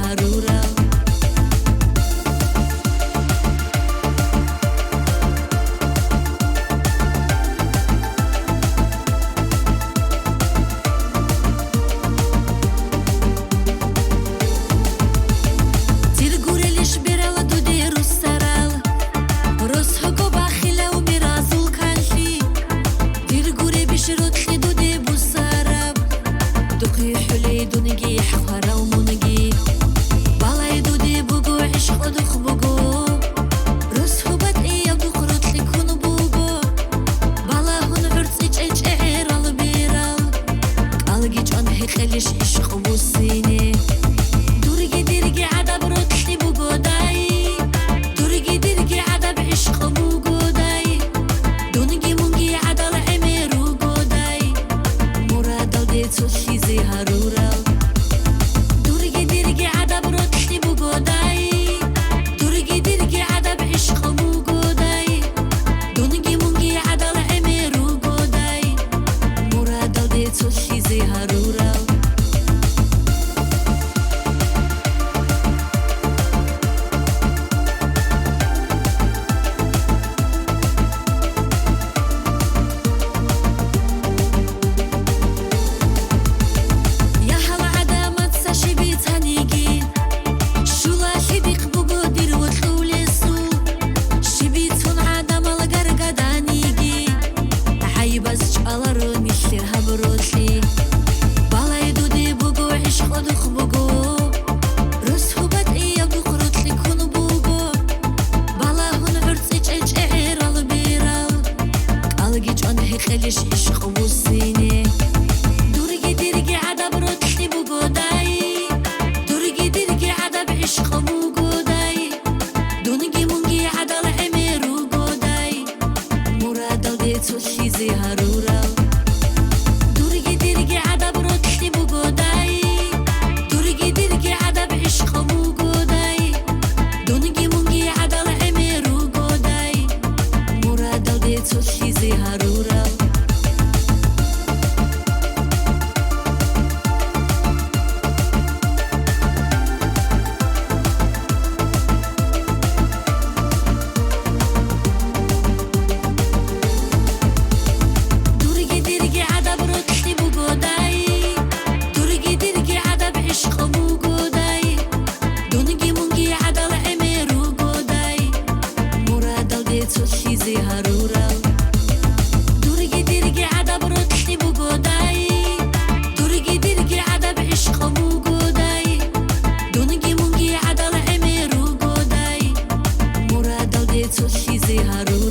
harura دونگی حخرا و منگی بالای دودی بگو عشق دخ بگو روز حبت ایاب دخرت لکن بگو بالا هن عرض اچ اعرال بیرال قلقی جان خیلیش عشق بوسینه دورگی دیرگی عدب رتلی بگو دای دورگی دیرگی عدب عشق بگو دای دونگی منگی عدل امیرو گودای مرادل دی تو چیزی هرورا تو چیزی هرورا یا هلا عدامت ساشی بیتانیگی شولا شبیق بگو دیر و خولسو شبیتون عدم الگرگدانیگی عیباز چالارو میشتر هبروشی بالای دودی بگو عشق دخ بگو روز حبت ایاب دخرت لکن بگو بالا هن عرض اچ اعرال بیرال قلقی جان خیلیش عشق بوسینه دورگی دیرگی عدب رتلی بگو دای دورگی دیرگی عدب عشق بگو دای دونگی منگی عدل امیرو گودای مرادل دی تو چیزی هرورا دورگی دیرگی عدب رتلی بگو دای دورگی دیرگی عدب عشق بگو دای دونگی منگی عدل امیرو گودای مرادل دی تو چیزی هرورا تو چیزی هرورا دورگی دیرگی عدب رتلی بگو دای دورگی دیرگی عدب عشق بگو دای دونگی منگی عدل امیرو گودای مرادل دی تو چیزی هرورا